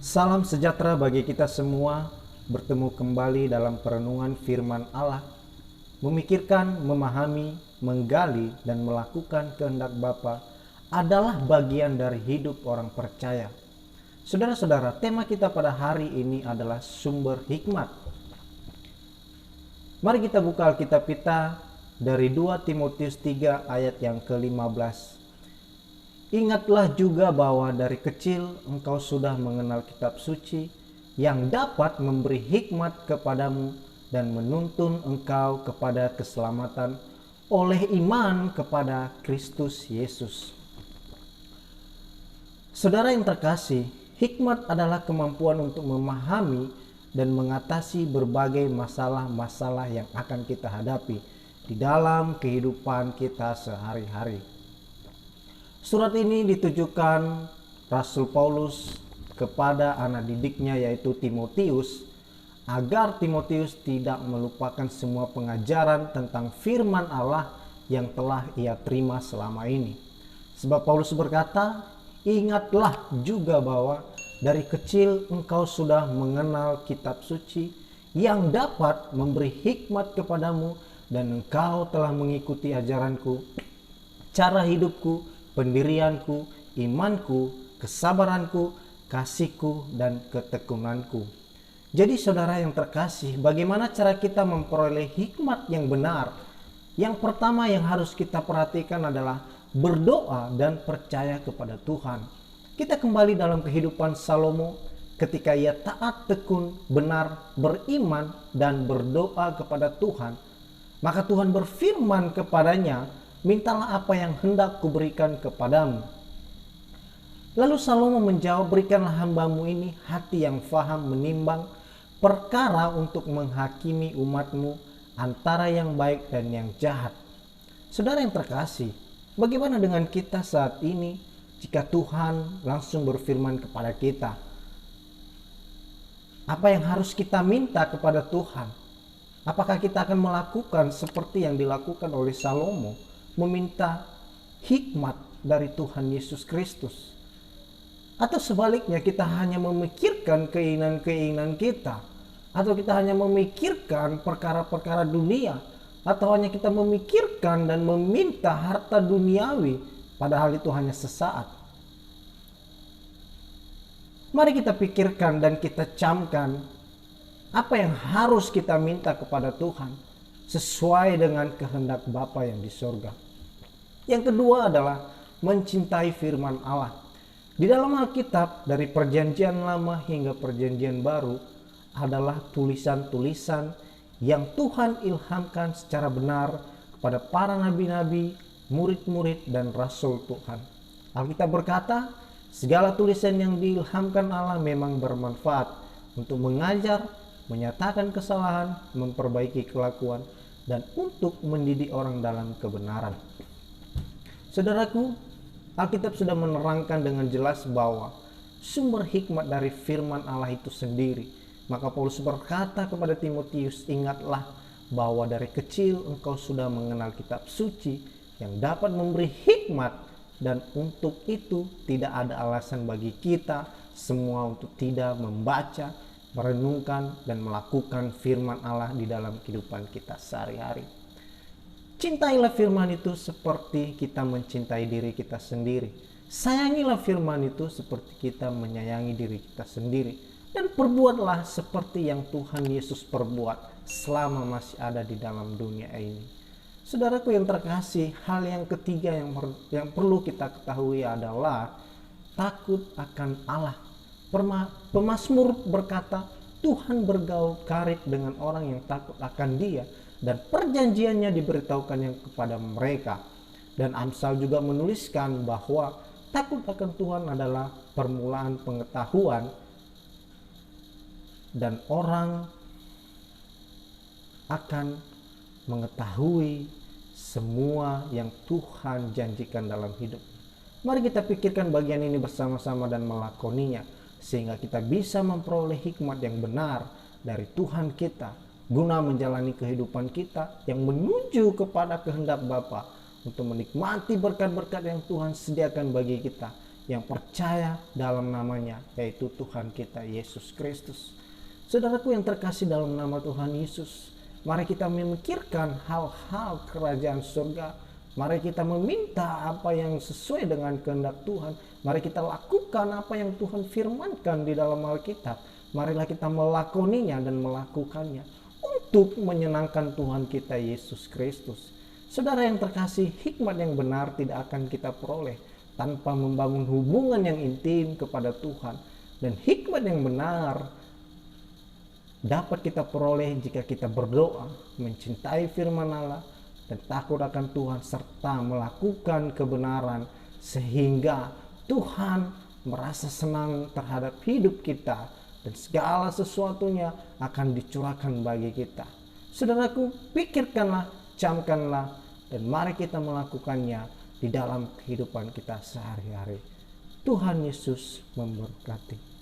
Salam sejahtera bagi kita semua, bertemu kembali dalam perenungan firman Allah, memikirkan, memahami, menggali, dan melakukan kehendak Bapa adalah bagian dari hidup orang percaya. Saudara-saudara, tema kita pada hari ini adalah sumber hikmat. Mari kita buka Alkitab kita dari 2 Timotius 3 ayat yang ke-15. Ingatlah juga bahwa dari kecil engkau sudah mengenal kitab suci yang dapat memberi hikmat kepadamu dan menuntun engkau kepada keselamatan oleh iman kepada Kristus Yesus. Saudara yang terkasih, hikmat adalah kemampuan untuk memahami dan mengatasi berbagai masalah-masalah yang akan kita hadapi di dalam kehidupan kita sehari-hari. Surat ini ditujukan Rasul Paulus kepada anak didiknya yaitu Timotius, agar Timotius tidak melupakan semua pengajaran tentang firman Allah yang telah ia terima selama ini. Sebab Paulus berkata, ingatlah juga bahwa dari kecil engkau sudah mengenal kitab suci yang dapat memberi hikmat kepadamu dan engkau telah mengikuti ajaranku, cara hidupku, pendirianku, imanku, kesabaranku, kasihku, dan ketekunanku. Jadi saudara yang terkasih, bagaimana cara kita memperoleh hikmat yang benar? Yang pertama yang harus kita perhatikan adalah berdoa dan percaya kepada Tuhan. Kita kembali dalam kehidupan Salomo ketika ia taat tekun, benar, beriman, dan berdoa kepada Tuhan. Maka Tuhan berfirman kepadanya, mintalah apa yang hendak kuberikan kepadamu. Lalu Salomo menjawab, berikanlah hambamu ini hati yang faham menimbang perkara untuk menghakimi umatmu antara yang baik dan yang jahat. Saudara yang terkasih, bagaimana dengan kita saat ini jika Tuhan langsung berfirman kepada kita? Apa yang harus kita minta kepada Tuhan? Apakah kita akan melakukan seperti yang dilakukan oleh Salomo? Meminta hikmat dari Tuhan Yesus Kristus, atau sebaliknya kita hanya memikirkan keinginan-keinginan kita, atau kita hanya memikirkan perkara-perkara dunia, atau hanya kita memikirkan dan meminta harta duniawi padahal itu hanya sesaat. Mari kita pikirkan dan kita camkan apa yang harus kita minta kepada Tuhan sesuai dengan kehendak Bapa yang di sorga. Yang kedua adalah mencintai firman Allah. Di dalam Alkitab dari perjanjian lama hingga perjanjian baru adalah tulisan-tulisan yang Tuhan ilhamkan secara benar kepada para nabi-nabi, murid-murid, dan rasul Tuhan. Alkitab berkata, segala tulisan yang diilhamkan Allah memang bermanfaat untuk mengajar, menyatakan kesalahan, memperbaiki kelakuan, dan untuk mendidik orang dalam kebenaran. Saudaraku, Alkitab sudah menerangkan dengan jelas bahwa sumber hikmat dari firman Allah itu sendiri. Maka Paulus berkata kepada Timotius, ingatlah bahwa dari kecil engkau sudah mengenal kitab suci yang dapat memberi hikmat, dan untuk itu tidak ada alasan bagi kita semua untuk tidak membaca, merenungkan, dan melakukan firman Allah di dalam kehidupan kita sehari-hari. Cintailah firman itu seperti kita mencintai diri kita sendiri. Sayangilah firman itu seperti kita menyayangi diri kita sendiri. Dan perbuatlah seperti yang Tuhan Yesus perbuat selama masih ada di dalam dunia ini. Saudaraku yang terkasih, hal yang ketiga yang perlu kita ketahui adalah takut akan Allah. Pemazmur berkata, Tuhan bergaul karib dengan orang yang takut akan Dia, dan perjanjiannya diberitahukan yang kepada mereka. Dan Amsal juga menuliskan bahwa takut akan Tuhan adalah permulaan pengetahuan, dan orang akan mengetahui semua yang Tuhan janjikan dalam hidup. Mari kita pikirkan bagian ini bersama-sama dan melakoninya, sehingga kita bisa memperoleh hikmat yang benar dari Tuhan kita, guna menjalani kehidupan kita yang menuju kepada kehendak Bapa, untuk menikmati berkat-berkat yang Tuhan sediakan bagi kita, yang percaya dalam namanya, yaitu Tuhan kita Yesus Kristus. Saudaraku yang terkasih dalam nama Tuhan Yesus, mari kita memikirkan hal-hal kerajaan surga. Mari kita meminta apa yang sesuai dengan kehendak Tuhan. Mari kita lakukan apa yang Tuhan firmankan di dalam Alkitab. Marilah kita melakoninya dan melakukannya untuk menyenangkan Tuhan kita Yesus Kristus. Saudara yang terkasih, hikmat yang benar tidak akan kita peroleh tanpa membangun hubungan yang intim kepada Tuhan. Dan hikmat yang benar dapat kita peroleh jika kita berdoa, mencintai firman Allah, dan takut akan Tuhan, serta melakukan kebenaran, sehingga Tuhan merasa senang terhadap hidup kita dan segala sesuatunya akan dicurahkan bagi kita. Saudaraku, pikirkanlah, camkanlah, dan mari kita melakukannya di dalam kehidupan kita sehari-hari. Tuhan Yesus memberkati.